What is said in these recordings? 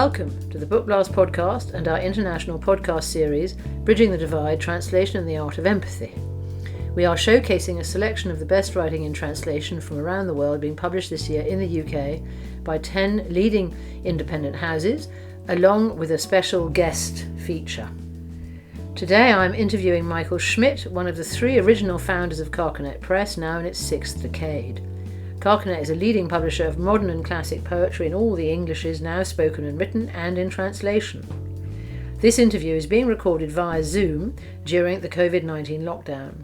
Welcome to the Book Blast podcast and our international podcast series, Bridging the Divide, Translation and the Art of Empathy. We are showcasing a selection of the best writing in translation from around the world being published this year in the UK by 10 leading independent houses, along with a special guest feature. Today I'm interviewing Michael Schmidt, one of the 3 original founders of Carcanet Press, now in its 6th decade. Carcanet is a leading publisher of modern and classic poetry in all the Englishes now spoken and written and in translation. This interview is being recorded via Zoom during the COVID-19 lockdown.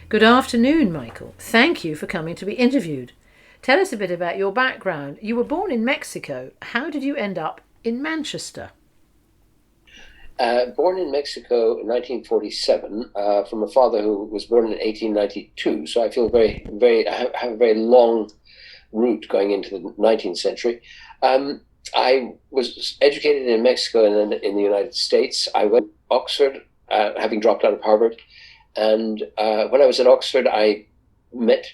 Good afternoon, Michael. Thank you for coming to be interviewed. Tell us a bit about your background. You were born in Mexico. How did you end up in Manchester? Born in Mexico in 1947, from a father who was born in 1892. So I feel I have a very long route going into the 19th century. I was educated in Mexico and then in the United States. I went to Oxford, having dropped out of Harvard. And when I was at Oxford, I met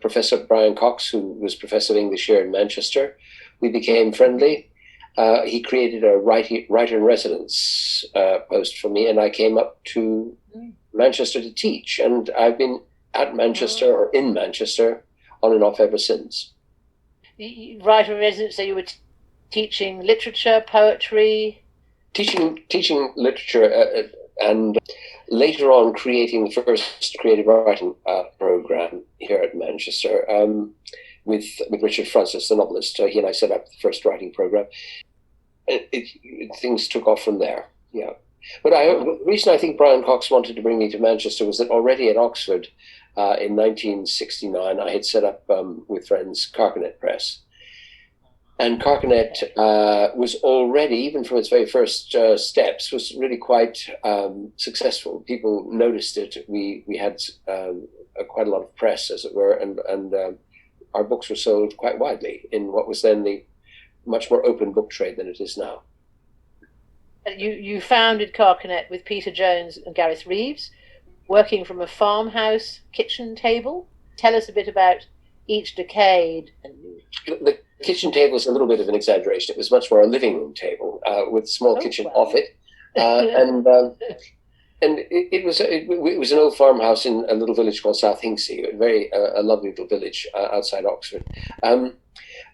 Professor Brian Cox, who was professor of English here in Manchester. We became friendly. He created a writer-in-residence post for me, and I came up to Manchester to teach. And I've been at Manchester or in Manchester on and off ever since. Writer-in-residence, so you were teaching literature, poetry? Teaching literature and later on creating the first creative writing program here at Manchester with Richard Francis, the novelist. He and I set up the first writing program. Things took off from there, yeah. But the reason I think Brian Cox wanted to bring me to Manchester was that already at Oxford in 1969, I had set up with friends Carcanet Press. And Carcanet was already, even from its very first steps, was really quite successful. People noticed it. We had quite a lot of press, as it were, and our books were sold quite widely in what was then the much more open book trade than it is now. You founded Carcanet with Peter Jones and Gareth Reeves, working from a farmhouse kitchen table. Tell us a bit about each decade. The kitchen table is a little bit of an exaggeration. It was much more a living room table with a small kitchen off it. And it was an old farmhouse in a little village called South Hinksey, a lovely little village outside Oxford.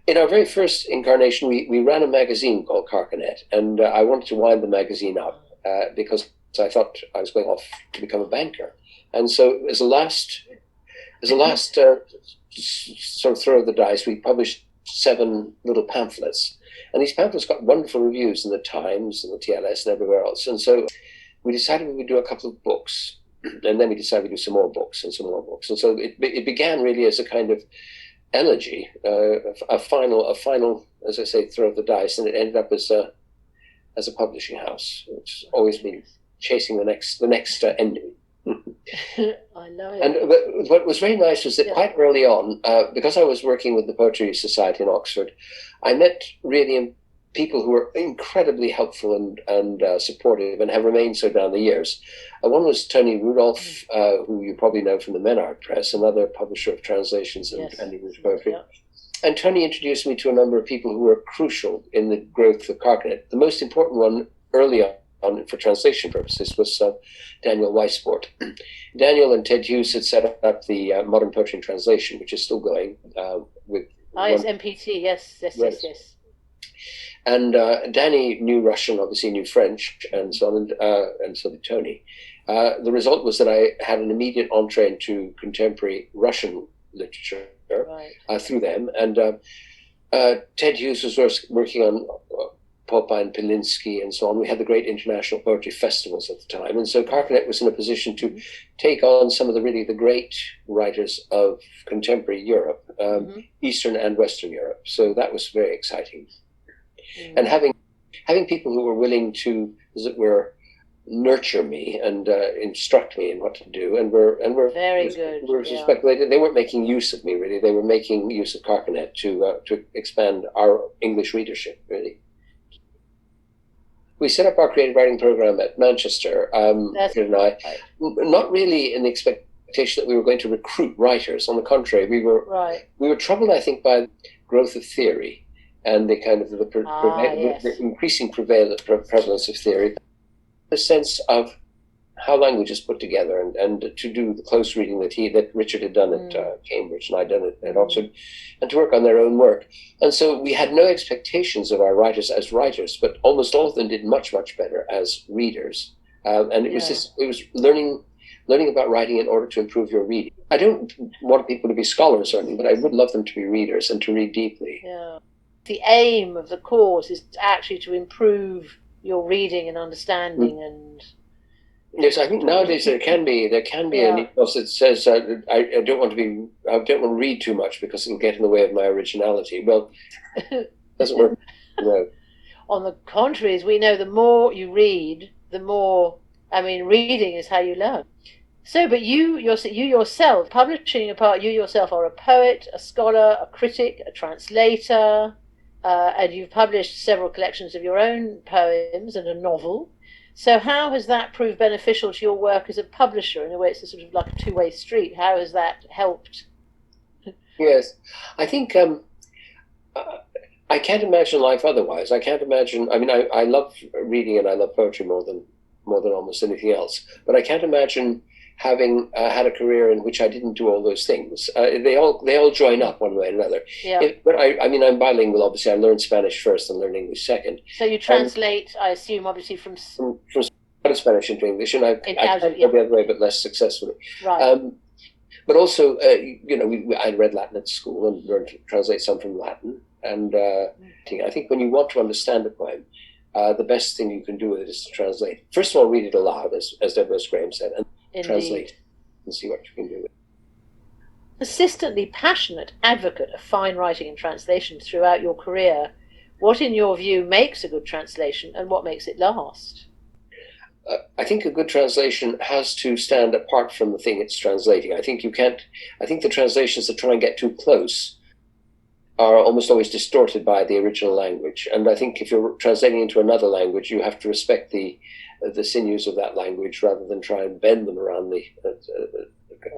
In our very first incarnation, we ran a magazine called Carcanet, and I wanted to wind the magazine up because I thought I was going off to become a banker. And so as a last sort of throw of the dice, we published 7 little pamphlets. And these pamphlets got wonderful reviews in the Times and the TLS and everywhere else. And so we decided we would do a couple of books, and then we decided we'd do some more books and some more books. And so it began really as a kind of elegy, a final, as I say, throw of the dice, and it ended up as a publishing house, which has always been chasing the next ending. I love it. And what was very nice was that quite early on, because I was working with the Poetry Society in Oxford, I met really people who were incredibly helpful and supportive and have remained so down the years. One was Tony Rudolph, who you probably know from the Menard Press, another publisher of translations and English poetry. Yeah. And Tony introduced me to a number of people who were crucial in the growth of Carcanet. The most important one early on for translation purposes was Daniel Weisbord. Daniel and Ted Hughes had set up the Modern Poetry and Translation, which is still going with... Yes, MPT, yes. And Danny knew Russian, obviously knew French, and so on, and so did Tony. The result was that I had an immediate entree into contemporary Russian literature through them. And Ted Hughes was working on Popeye and Pilinsky and so on. We had the great international poetry festivals at the time. And so Carcanet was in a position to take on some of the great writers of contemporary Europe, Eastern and Western Europe. So that was very exciting. And having people who were willing to, as it were, nurture me and instruct me in what to do, and were very good. They weren't making use of me really. They were making use of Carcanet to expand our English readership really. We set up our creative writing program at Manchester, Peter and I, not really in the expectation that we were going to recruit writers. On the contrary, we were troubled, I think, by the growth of theory. and the kind of yes. the increasing prevalence of theory, the sense of how language is put together, and to do the close reading that Richard had done at Cambridge and I'd done it at Oxford, and to work on their own work. And so we had no expectations of our writers as writers, but almost all of them did much, much better as readers. And it was learning about writing in order to improve your reading. I don't want people to be scholars or anything, but I would love them to be readers and to read deeply. Yeah. The aim of the course is actually to improve your reading and understanding and... Yes, I think nowadays there can be an ethos that says I don't want to read too much because it'll get in the way of my originality. Well, it doesn't work. No. On the contrary, as we know, the more you read, the more. I mean, reading is how you learn. So, but you yourself, publishing apart, you yourself are a poet, a scholar, a critic, a translator, and you've published several collections of your own poems and a novel. So how has that proved beneficial to your work as a publisher? In a way, it's a sort of like a two-way street. How has that helped? Yes, I think I can't imagine life otherwise. I can't imagine. I mean, I love reading and I love poetry more than almost anything else. But I can't imagine having had a career in which I didn't do all those things. They all join up one way or another. Yeah. But I mean, I'm bilingual. Obviously, I learned Spanish first and learned English second. So you translate, I assume, obviously from Spanish into English, and I tried to go the other way, but less successfully. Right. But also, I read Latin at school and learned to translate some from Latin. And I think when you want to understand a poem, the best thing you can do with it is to translate. First of all, read it aloud, as Douglas Graham said, and translate and see what you can do with it. Persistently passionate advocate of fine writing and translation throughout your career, what in your view makes a good translation and what makes it last? I think a good translation has to stand apart from the thing it's translating. I think the translations that try and get too close are almost always distorted by the original language. And I think if you're translating into another language, you have to respect the sinews of that language rather than try and bend them around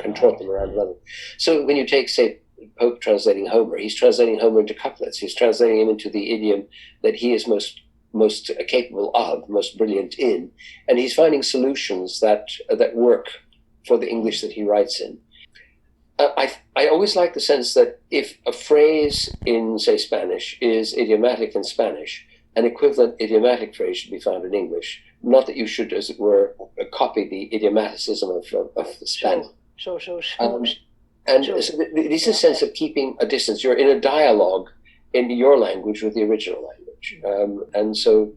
contort them around another. So when you take, say, Pope translating Homer, he's translating Homer into couplets. He's translating him into the idiom that he is most capable of, most brilliant in, and he's finding solutions that work for the English that he writes in. I always like the sense that if a phrase in, say, Spanish is idiomatic in Spanish, an equivalent idiomatic phrase should be found in English. Not that you should, as it were, copy the idiomaticism of the Spanish. Sure. And so it is a sense of keeping a distance. You're in a dialogue in your language with the original language. And so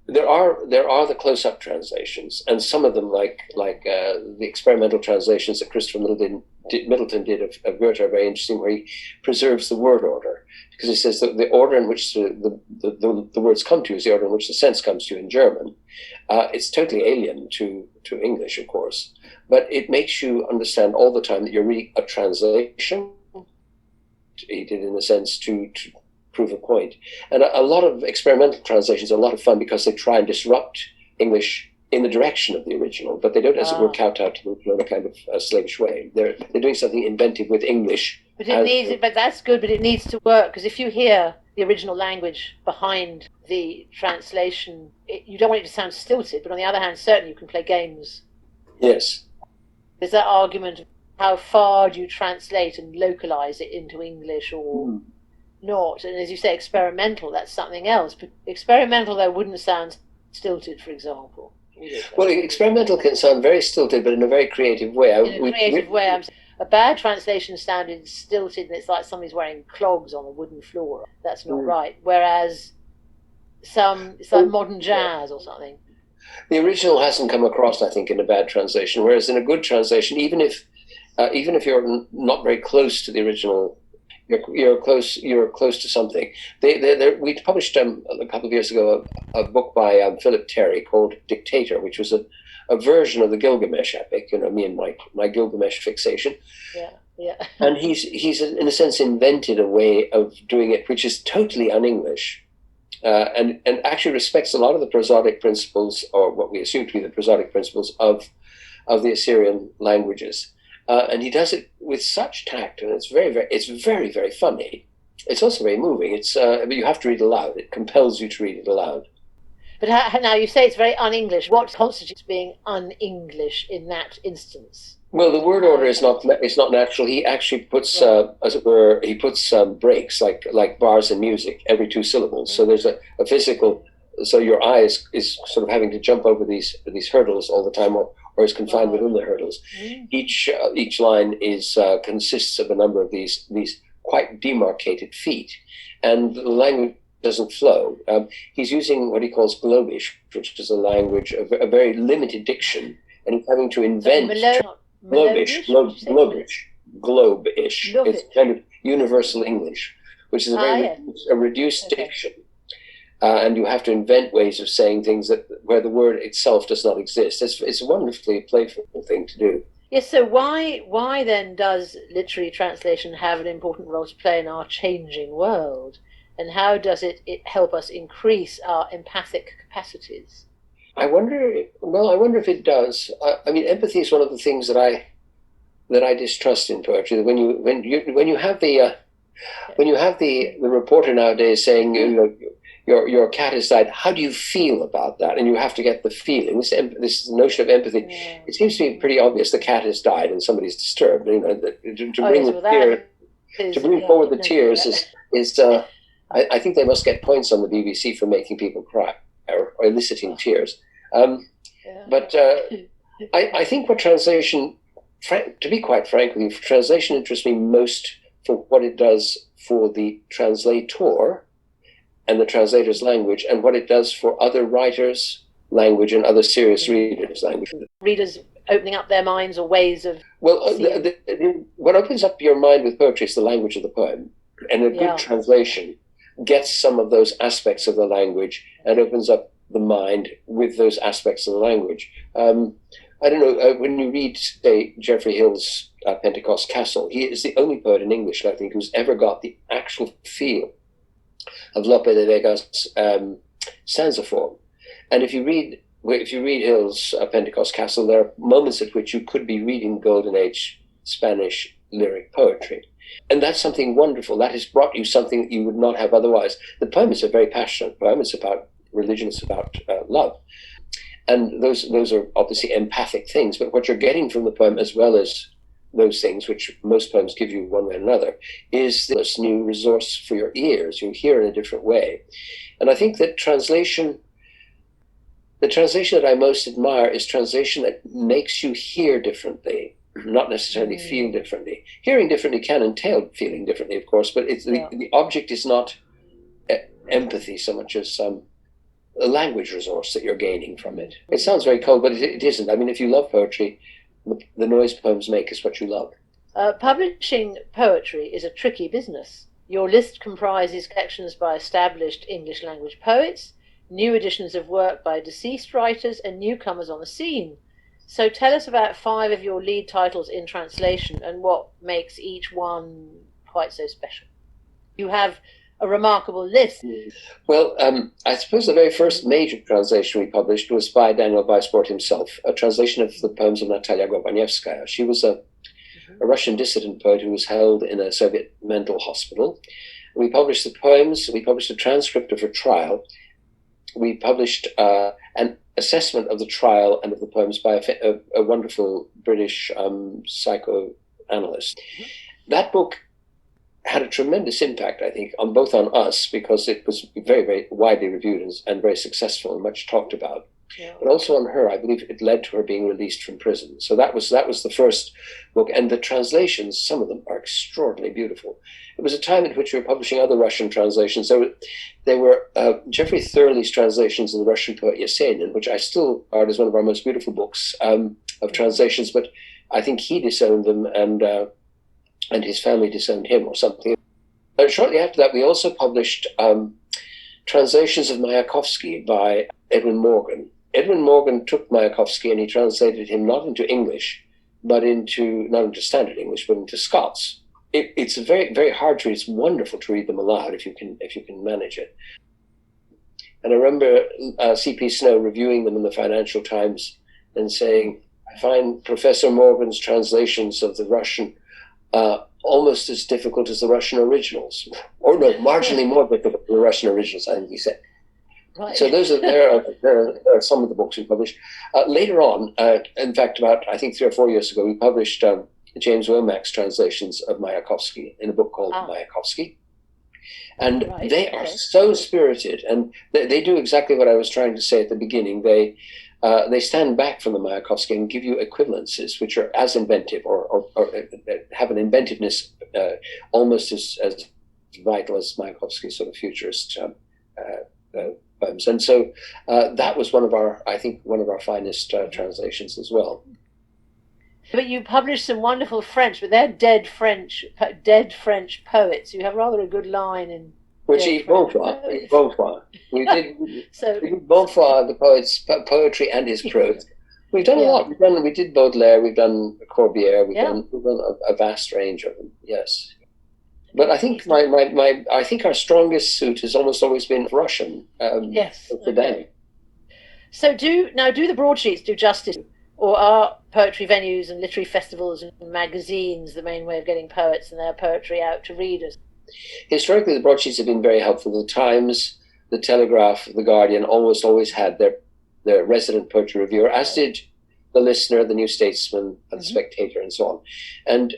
there are the close-up translations, and some of them, like the experimental translations that Christopher Middleton did of Goethe, are very interesting, where he preserves the word order, because he says that the order in which the words come to is the order in which the sense comes to in German. It's totally alien to English, of course, but it makes you understand all the time that you're reading a translation. He did, in a sense, to prove a point. And a lot of experimental translations are a lot of fun because they try and disrupt English in the direction of the original, but they don't, as it were, kowtow to it in a kind of a slavish way. They're doing something inventive with English. But that's good, but it needs to work, because if you hear the original language behind the translation, you don't want it to sound stilted, but on the other hand, certainly you can play games. Yes. There's that argument of how far do you translate and localize it into English or not. And as you say, experimental, that's something else. But experimental, though, wouldn't sound stilted, for example. Well, experimental can sound very stilted, but in a very creative way. A bad translation sounded stilted, and it's like somebody's wearing clogs on a wooden floor. That's not right. Whereas it's like modern jazz or something. The original hasn't come across, I think, in a bad translation. Whereas in a good translation, even if you're not very close to the original, you're close to something. We published a couple of years ago a book by Philip Terry called Dictator, which was a version of the Gilgamesh epic. Me and my Gilgamesh fixation. Yeah. And he's in a sense invented a way of doing it which is totally un-English, and actually respects a lot of the prosodic principles, or what we assume to be the prosodic principles of the Assyrian languages. And he does it with such tact, and it's very, very funny. it's also very moving. But you have to read aloud. It compels you to read it aloud. But now you say it's very un-English. What constitutes being un-English in that instance? Well, the word order is not natural. He actually puts, as it were, breaks like bars in music every two syllables. So there's a physical. So your eye is sort of having to jump over these hurdles all the time, or is confined within the hurdles. Each line consists of a number of these quite demarcated feet, and the language doesn't flow. He's using what he calls Globish, which is a language of a very limited diction, and he's having to invent Globish. It's kind of universal English, which is a reduced diction. And you have to invent ways of saying things where the word itself does not exist. It's a wonderfully playful thing to do. Yes, so why then does literary translation have an important role to play in our changing world? And how does it help us increase our empathic capacities? I wonder if it does. I mean, empathy is one of the things that I distrust in poetry. When you have the reporter nowadays saying, your cat has died, how do you feel about that? And you have to get the feeling. This notion of empathy, it seems to be pretty obvious. The cat has died and somebody's disturbed. To bring forward the tears is I think they must get points on the BBC for making people cry or eliciting tears. But I think what translation, to be quite frank with you, translation interests me most for what it does for the translator and the translator's language, and what it does for other writers' language and other serious readers' language. Readers opening up their minds or ways of... Well, what opens up your mind with poetry is the language of the poem. And a good translation gets some of those aspects of the language and opens up the mind with those aspects of the language. I don't know, when you read, say, Geoffrey Hill's Pentecost Castle, he is the only poet in English, I think, who's ever got the actual feel of Lope de Vega's stanza form. And if you read Hill's Pentecost Castle, there are moments at which you could be reading Golden Age Spanish lyric poetry. And that's something wonderful. That has brought you something that you would not have otherwise. The poem is a very passionate poem. It's about religion. It's about love. And those are obviously empathic things. But what you're getting from the poem, as well as those things, which most poems give you one way or another, is this new resource for your ears. You hear in a different way. And I think that the translation that I most admire is translation that makes you hear differently, not necessarily feel differently. Hearing differently can entail feeling differently, of course, but the object is not empathy so much as a language resource that you're gaining from it. It sounds very cold, but it isn't. I mean, if you love poetry, the noise poems make is what you love. Publishing poetry is a tricky business. Your list comprises collections by established English language poets, new editions of work by deceased writers, and newcomers on the scene. So tell us about 5 of your lead titles in translation and what makes each one quite so special. You have a remarkable list. Well, I suppose the very first major translation we published was by Daniel Weisbord himself, a translation of the poems of Natalia Gorbanevskaya. She was a Russian dissident poet who was held in a Soviet mental hospital. We published the poems, we published a transcript of her trial, we published an assessment of the trial and of the poems by a wonderful British psychoanalyst. That book had a tremendous impact, I think, on us, because it was very, very widely reviewed and very successful and much talked about. Yeah. But also on her, I believe it led to her being released from prison. So that was the first book. And the translations, some of them are extraordinarily beautiful. It was a time in which we were publishing other Russian translations. So there were Geoffrey Thurley's translations of the Russian poet Yesenin, which I still regard as one of our most beautiful books of translations. But I think he disowned them and his family disowned him or something. And shortly after that, we also published translations of Mayakovsky by Edwin Morgan. Edwin Morgan took Mayakovsky and he translated him not into English, but not into standard English, but into Scots. It's very, very hard to read. It's wonderful to read them aloud if you can manage it. And I remember C.P. Snow reviewing them in the Financial Times and saying, I find Professor Morgan's translations of the Russian almost as difficult as the Russian originals, or no, marginally more difficult than the Russian originals, I think he said. Right. So there are some of the books we published. Later on, in fact, about I think 3 or 4 years ago, we published James Womack's translations of Mayakovsky in a book called Mayakovsky. And they are so spirited, and they do exactly what I was trying to say at the beginning. They stand back from the Mayakovsky and give you equivalences which are as inventive or have an inventiveness almost as vital as Mayakovsky's sort of futurist poems. And so that was one of our finest translations as well. But you published some wonderful French, but they're dead French poets. You have rather a good line in. Which is Bonsoir. We did Bonsoir, the poet's poetry and his prose. We've done a lot. We did Baudelaire. We've done Corbière. We've done a vast range of them. Yes, but I think I think our strongest suit has almost always been Russian. Yes. Today. So do the broadsheets do justice? Or are poetry venues and literary festivals and magazines the main way of getting poets and their poetry out to readers? Historically, the broadsheets have been very helpful. The Times, the Telegraph, the Guardian always had their resident poetry reviewer, as did the Listener, the New Statesman, and the Spectator, and so on. And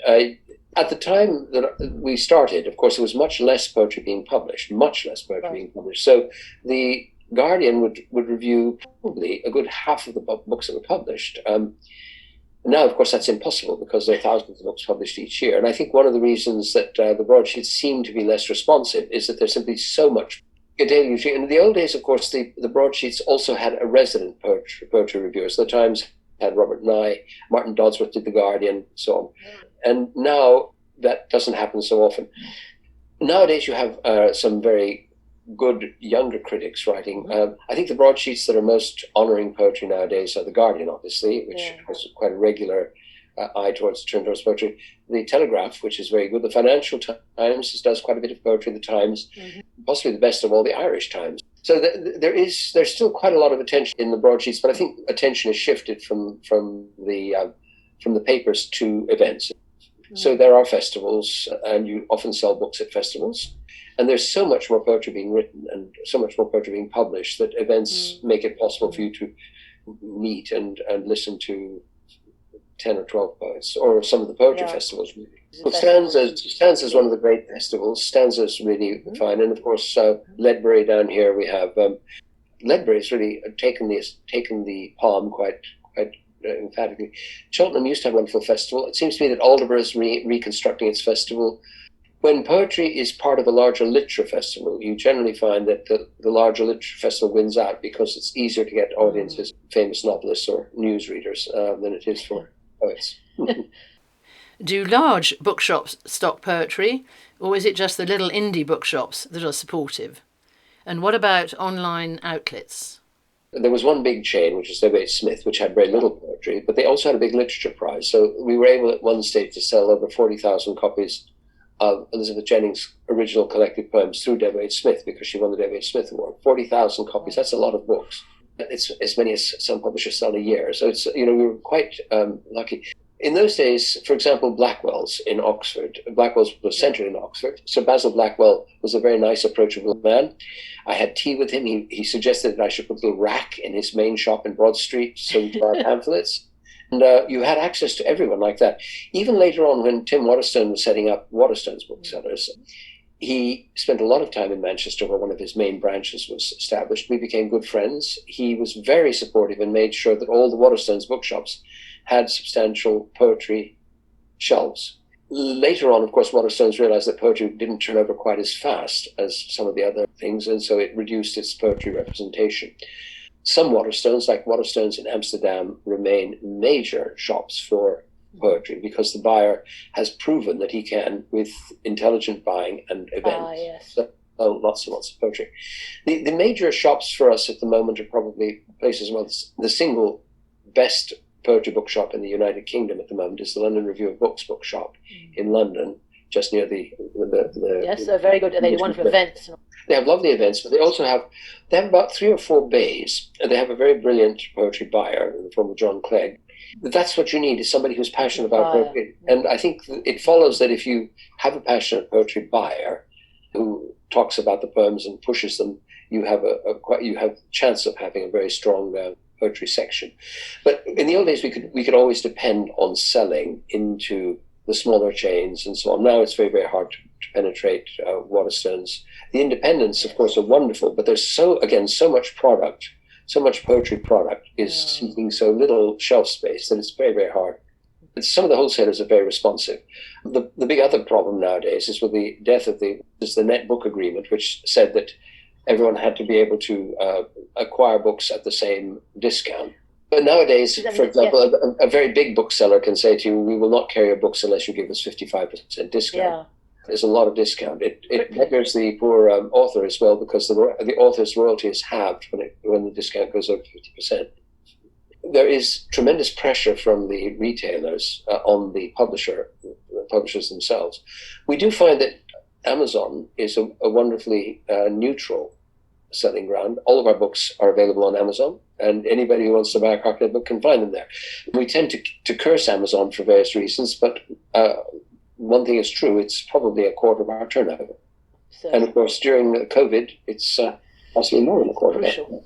at the time that we started, of course, there was much less poetry being published. So the Guardian would review probably a good half of the books that were published. Now, of course, that's impossible because there are thousands of books published each year. And I think one of the reasons that the broadsheets seem to be less responsive is that there's simply so much daily. And in the old days, of course, the broadsheets also had a resident poetry reviewer. So the Times had Robert Nye, Martin Dodsworth did the Guardian, so on. And now that doesn't happen so often. Nowadays, you have some very good younger critics writing. I think the broadsheets that are most honouring poetry nowadays are the Guardian, obviously, which has quite a regular eye towards poetry. The Telegraph, which is very good. The Financial Times does quite a bit of poetry. The Times, possibly the best of all, the Irish Times. So there's still quite a lot of attention in the broadsheets, but I think attention has shifted from the papers to events. So there are festivals, and you often sell books at festivals. And there's so much more poetry being written and so much more poetry being published that events make it possible for you to meet and listen to 10 or 12 poets, or some of the poetry festivals. Well, Stanza's one of the great festivals. Stanza's really fine. And of course, Ledbury down here, we have Ledbury's really taken the palm quite emphatically. Cheltenham used to have a wonderful festival. It seems to me that Aldeburgh is reconstructing its festival. When poetry is part of a larger literature festival, you generally find that the larger literature festival wins out because it's easier to get audiences, famous novelists or newsreaders, than it is for poets. Do large bookshops stock poetry, or is it just the little indie bookshops that are supportive? And what about online outlets? There was one big chain, which is W.H. Smith, which had very little poetry, but they also had a big literature prize. So we were able at one stage to sell over 40,000 copies of Elizabeth Jennings' original collected poems through W.H. Smith, because she won the W.H. Smith Award. 40,000 copies, that's a lot of books. It's as many as some publishers sell a year. So it's, we were quite lucky. In those days, for example, Blackwell's in Oxford. Blackwell's was centred in Oxford. So Basil Blackwell was a very nice, approachable man. I had tea with him. He suggested that I should put a little rack in his main shop in Broad Street so we could buy pamphlets. And you had access to everyone like that. Even later on, when Tim Waterstone was setting up Waterstone's Booksellers, he spent a lot of time in Manchester where one of his main branches was established. We became good friends. He was very supportive and made sure that all the Waterstone's bookshops had substantial poetry shelves. Later on, of course, Waterstone's realized that poetry didn't turn over quite as fast as some of the other things, and so it reduced its poetry representation. Some Waterstones, like Waterstones in Amsterdam, remain major shops for poetry because the buyer has proven that he can, with intelligent buying and events, sell lots and lots of poetry. The major shops for us at the moment are probably places, well, the single best poetry bookshop in the United Kingdom at the moment is the London Review of Books bookshop in London. just near the yes, they're very good. They do wonderful events. They have lovely events, but they have about 3 or 4 bays, and they have a very brilliant poetry buyer in the form of John Clegg. That's what you need, is somebody who's passionate about poetry. And I think it follows that if you have a passionate poetry buyer who talks about the poems and pushes them, you have a chance of having a very strong poetry section. But in the old days, we could always depend on selling into the smaller chains and so on. Now it's very, very hard to penetrate Waterstones. The independents, of course, are wonderful, but there's so much product, so much poetry product is seeking so little shelf space that it's very, very hard. But some of the wholesalers are very responsive. The big other problem nowadays is with the death of the net book agreement, which said that everyone had to be able to acquire books at the same discount. But nowadays, for example, a very big bookseller can say to you, we will not carry your books unless you give us 55% discount. Yeah. There's a lot of discount. It beggars the poor author as well, because the author's royalty is halved when the discount goes over 50%. There is tremendous pressure from the retailers on the publishers themselves. We do find that Amazon is a wonderfully neutral selling ground. All of our books are available on Amazon, and anybody who wants to buy a Carcanet book can find them there. We tend to curse Amazon for various reasons, but one thing is true, it's probably a quarter of our turnover. So, and of course, during COVID, it's possibly more than a quarter. Crucial.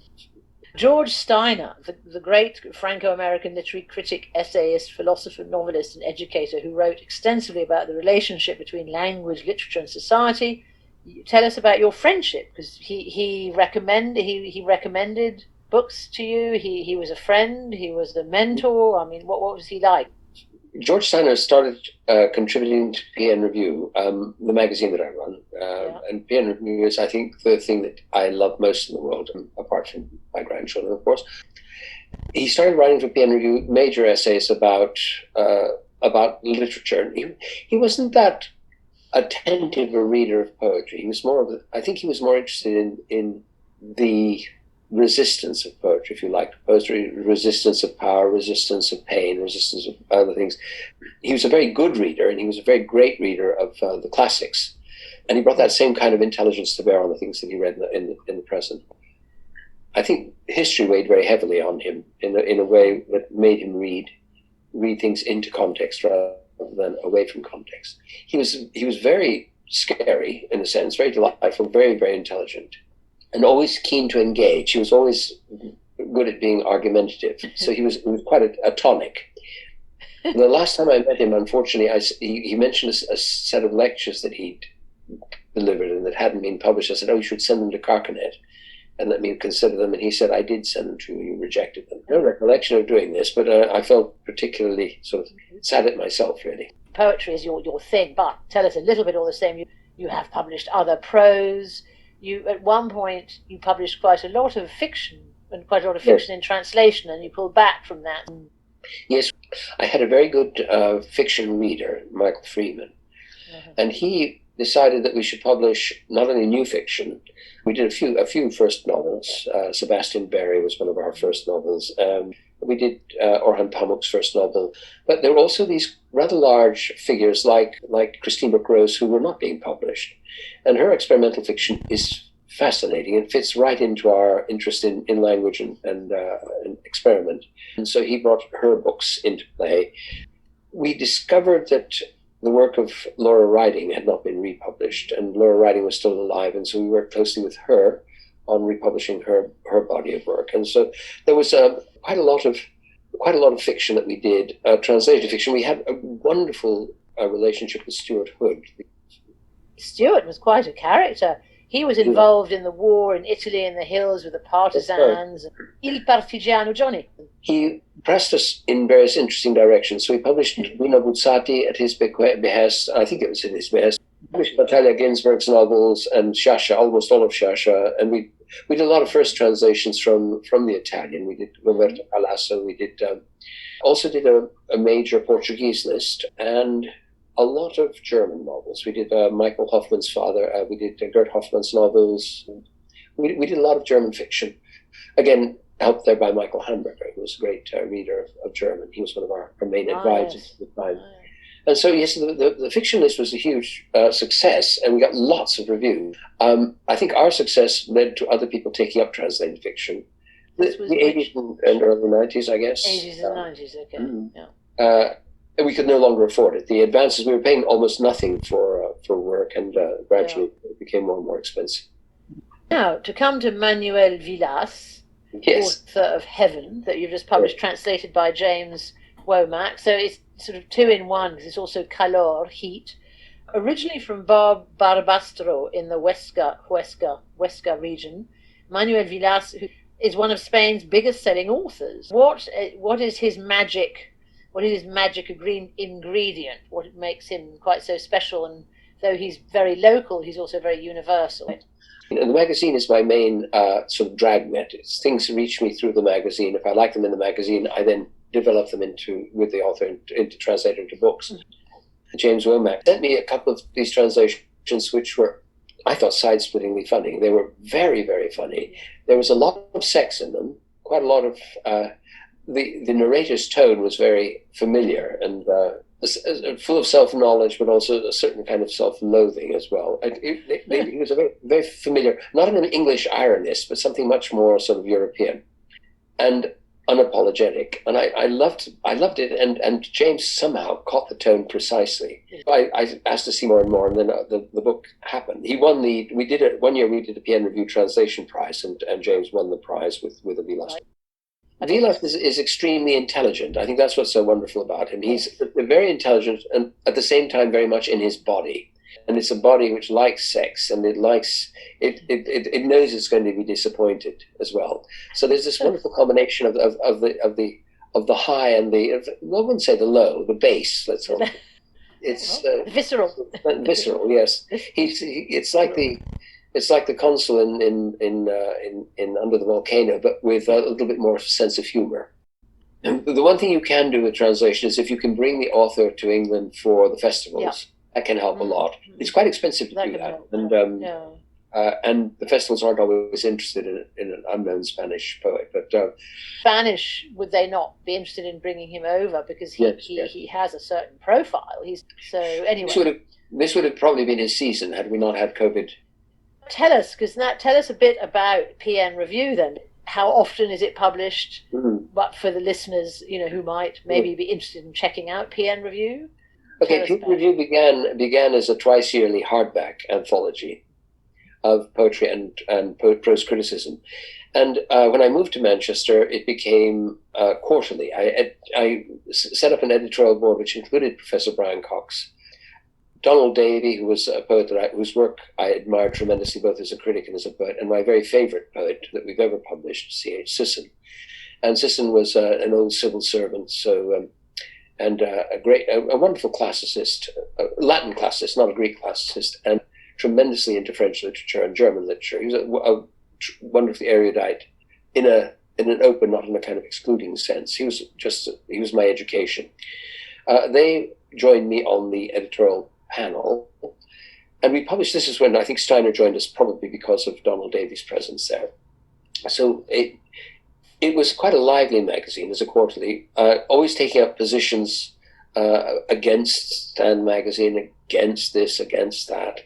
George Steiner, the great Franco-American literary critic, essayist, philosopher, novelist, and educator who wrote extensively about the relationship between language, literature, and society. Tell us about your friendship, because he recommended books to you. He was a friend. He was a mentor. I mean, what was he like? George Steiner started contributing to PN Review, the magazine that I run. And PN Review is, I think, the thing that I love most in the world, apart from my grandchildren, of course. He started writing for PN Review major essays about literature. He wasn't that attentive a reader of poetry. He was I think he was more interested in the resistance of poetry, if you like. Poetry, resistance of power, resistance of pain, resistance of other things. He was a very good reader, and he was a very great reader of the classics. And he brought that same kind of intelligence to bear on the things that he read in the present. I think history weighed very heavily on him in a way that made him read things into context rather than away from context. He was very scary, in a sense, very delightful, very, very intelligent, and always keen to engage. He was always good at being argumentative. So he was quite a tonic. The last time I met him, unfortunately, he mentioned a set of lectures that he'd delivered and that hadn't been published. I said, you should send them to Carcanet and let me consider them. And he said, I did send them to you. You rejected them. No recollection of doing this, but I felt particularly sort of sad at myself, really. Poetry is your thing, but tell us a little bit all the same. You have published other prose. At one point, you published quite a lot of fiction, and quite a lot of fiction in translation, and you pulled back from that. Yes, I had a very good fiction reader, Michael Freeman, and he decided that we should publish not only new fiction. We did a few first novels. Sebastian Barry was one of our first novels. We did Orhan Pamuk's first novel, but there were also these rather large figures like Christine Brooke Rose, who were not being published. And her experimental fiction is fascinating and fits right into our interest in language and experiment. And so he brought her books into play. We discovered that the work of Laura Riding had not been republished, and Laura Riding was still alive, and so we worked closely with her on republishing her body of work. And so there was quite a lot of fiction that we did, translated fiction. We had a wonderful relationship with Stuart Hood. Stuart was quite a character. He was involved in the war in Italy in the hills with the partisans. Il Partigiano Johnny. He pressed us in various interesting directions. So we published Bruno Buzzati at his behest. I think it was in his behest. We published Natalia Ginsburg's novels and Sciascia, almost all of Sciascia. And we did a lot of first translations from the Italian. We did Roberto Palazzo. We did also did a major Portuguese list, and a lot of German novels. We did Michael Hoffmann's father. We did Gert Hoffmann's novels. We did a lot of German fiction. Again, helped there by Michael Hamburger, who was a great reader of German. He was one of our main advisors at the time. And so, yes, the fiction list was a huge success, and we got lots of reviews. I think our success led to other people taking up translated fiction. The 80s and early 90s, I guess. 80s and 90s, okay. Yeah. And we could no longer afford it. The advances, we were paying almost nothing for work, and gradually it became more and more expensive. Now, to come to Manuel Villas, author of Heaven, that you've just published, translated by James Womack. So it's sort of two in one, because it's also calor, heat. Originally from Barbastro in the Huesca region, Manuel Villas, who is one of Spain's biggest selling authors. What is his magic? What is his magic ingredient? What makes him quite so special? And though he's very local, he's also very universal. The magazine is my main sort of dragnet. Things reach me through the magazine. If I like them in the magazine, I then develop them with the author into translate into books. Mm-hmm. James Womack sent me a couple of these translations, which were, I thought, side-splittingly funny. They were very, very funny. There was a lot of sex in them, quite a lot of... The narrator's tone was very familiar and full of self-knowledge, but also a certain kind of self-loathing as well. It was a very, very familiar, not an English ironist, but something much more sort of European and unapologetic. And I loved it. And James somehow caught the tone precisely. I asked to see more and more, and then the book happened. He won we did it one year. We did a PN Review Translation Prize, and James won the prize with a Villas. Villas is extremely intelligent. I think that's what's so wonderful about him. He's very intelligent and at the same time very much in his body. And it's a body which likes sex, and it knows it's going to be disappointed as well. So there's this wonderful combination of the high and I wouldn't say the low, the base. Let's hope. It's visceral. Visceral, yes. It's like the consul in Under the Volcano, but with a little bit more sense of humor. And the one thing you can do with translation is if you can bring the author to England for the festivals, that can help a lot. It's quite expensive to do that, and the festivals aren't always interested in an unknown Spanish poet. But Spanish, would they not be interested in bringing him over because he has a certain profile? Anyway, this would have probably been his season had we not had COVID. Tell us a bit about PN Review then. How often is it published? Mm-hmm. But for the listeners, who might maybe be interested in checking out PN Review. Okay, PN Review began as a twice yearly hardback anthology of poetry and prose criticism. And when I moved to Manchester, it became quarterly. I set up an editorial board which included Professor Brian Cox, Donald Davy, who was a poet whose work I admired tremendously, both as a critic and as a poet, and my very favorite poet that we've ever published, C.H. Sisson. And Sisson was an old civil servant, and a wonderful classicist, a Latin classicist, not a Greek classicist, and tremendously into French literature and German literature. He was a wonderfully erudite in an open, not in a kind of excluding sense. He was my education. They joined me on the editorial panel, and we published. This is when I think Steiner joined us, probably because of Donald Davies' presence there. So it was quite a lively magazine as a quarterly, always taking up positions against Stand magazine, against this, against that,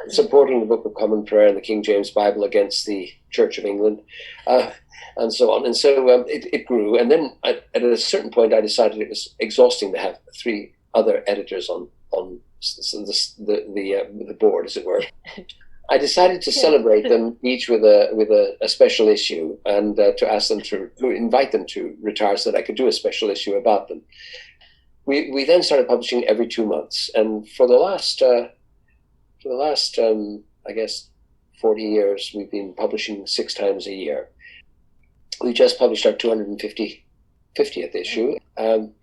supporting the Book of Common Prayer and the King James Bible against the Church of England, and so on. And so it grew, and then at a certain point I decided it was exhausting to have three other editors on the board, as it were. I decided to celebrate them each with a special issue, and to ask them to invite them to retire so that I could do a special issue about them. We then started publishing every 2 months, and for the last I guess 40 years we've been publishing 6 times a year. We just published our 250th issue, and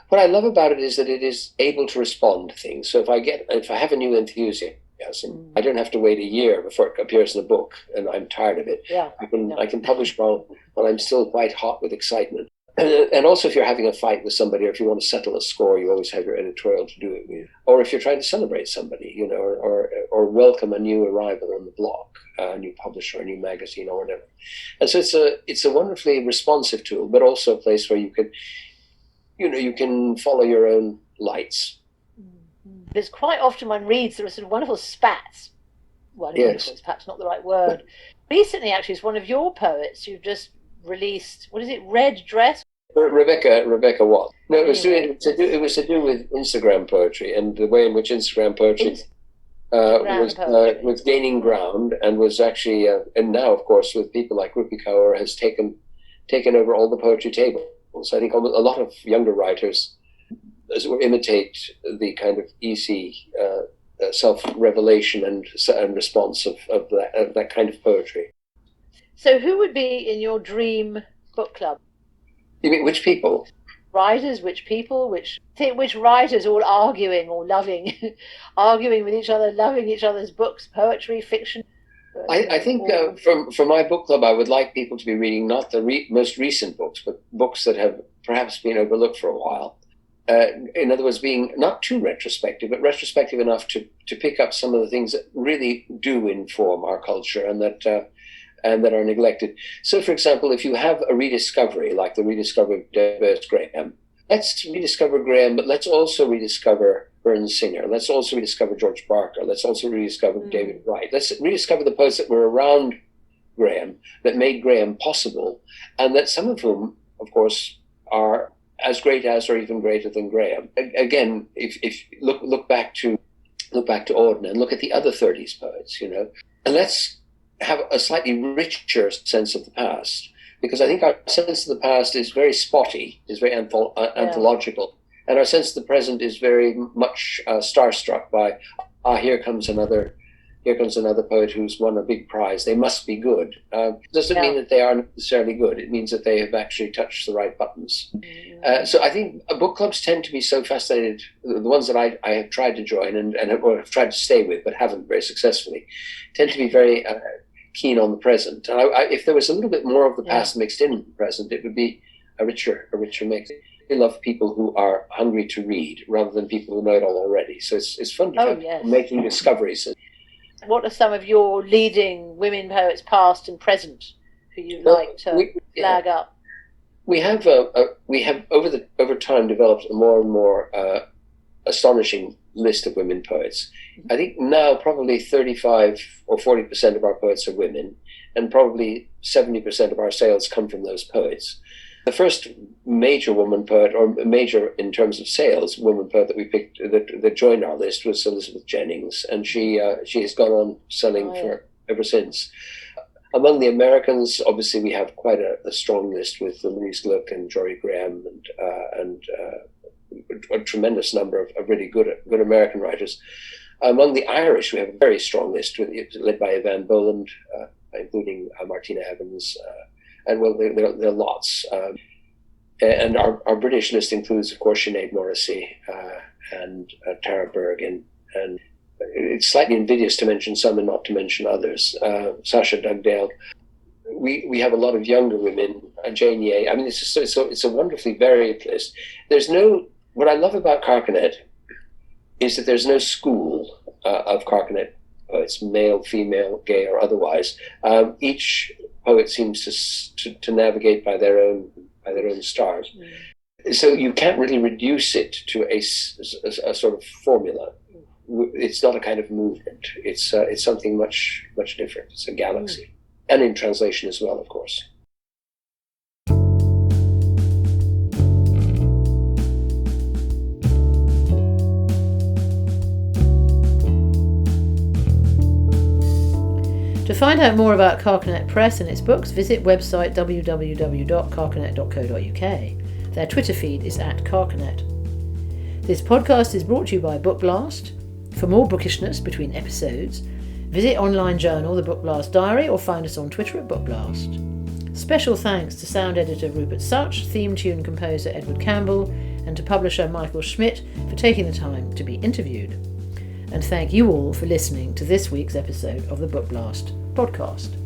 what I love about it is that it is able to respond to things. So if I have a new enthusiasm, I don't have to wait a year before it appears in a book, and I'm tired of it. I can publish while I'm still quite hot with excitement. And also, if you're having a fight with somebody, or if you want to settle a score, you always have your editorial to do it with. Or if you're trying to celebrate somebody, or welcome a new arrival on the block, a new publisher, a new magazine, or whatever. And so it's a wonderfully responsive tool, but also a place where you can. you can follow your own lights. There's quite often one reads there are sort of wonderful spats. Well, wonderful is perhaps not the right word. Recently, actually, it's one of your poets you've just released. What is it? Red Dress? Rebecca what? No, it was to do with Instagram poetry and the way in which Instagram poetry was gaining ground, and was actually and now, of course, with people like Rupert has taken over all the poetry tables. I think a lot of younger writers imitate the kind of easy self-revelation and response of that kind of poetry. So who would be in your dream book club? You mean which people? Writers, which people, which writers all arguing or loving, arguing with each other, loving each other's books, poetry, fiction? I think for my book club, I would like people to be reading not the most recent books, but books that have perhaps been overlooked for a while. In other words, being not too retrospective, but retrospective enough to pick up some of the things that really do inform our culture and that are neglected. So, for example, if you have a rediscovery, like the rediscovery of David Graham, let's rediscover Graham, but let's also rediscover Burns Singer. Let's also rediscover George Barker. Let's also rediscover David Wright. Let's rediscover the poets that were around Graham, that made Graham possible, and that some of whom, of course, are as great as or even greater than Graham. Again, if look back to Auden and look at the other 30s poets, and let's have a slightly richer sense of the past, because I think our sense of the past is very spotty, is very anthological, and our sense of the present is very much starstruck by, here comes another poet who's won a big prize. They must be good. Doesn't mean that they are necessarily good. It means that they have actually touched the right buttons. So I think book clubs tend to be so fascinated. The ones that I have tried to join and have tried to stay with, but haven't very successfully, tend to be very keen on the present. And if there was a little bit more of the past mixed in with the present, it would be a richer mix. I love people who are hungry to read rather than people who know it all already. So it's fun to have making discoveries. What are some of your leading women poets, past and present, who you'd like to flag up? We have over time developed a more and more astonishing list of women poets. I think now probably 35 or 40% of our poets are women, and probably 70% of our sales come from those poets. The first major woman poet, or major in terms of sales, woman poet that we picked that joined our list was Elizabeth Jennings, and she has gone on selling ever since. Among the Americans, obviously, we have quite a strong list with Louise Gluck and Jory Graham and a tremendous number of really good American writers. Among the Irish, we have a very strong list led by Evan Boland, including Martina Evans. And well, there are lots. And our British list includes, of course, Sinead Morrissey and Tara Berg. And it's slightly invidious to mention some and not to mention others. Sacha Dugdale. We have a lot of younger women, Jane Yeh. I mean, it's a wonderfully varied list. What I love about Carcanet is that there's no school of Carcanet poets, male, female, gay, or otherwise. Each poet seems to navigate by their own stars. So you can't really reduce it to a sort of formula. It's not a kind of movement. It's something much different. It's a galaxy, and in translation as well, of course. To find out more about Carcanet Press and its books, visit website www.carcanet.co.uk. Their Twitter feed is @Carcanet. This podcast is brought to you by Book Blast. For more bookishness between episodes, visit online journal The Book Blast Diary or find us on Twitter @BookBlast. Special thanks to sound editor Rupert Such, theme tune composer Edward Campbell, and to publisher Michael Schmidt for taking the time to be interviewed. And thank you all for listening to this week's episode of the Book Blast podcast.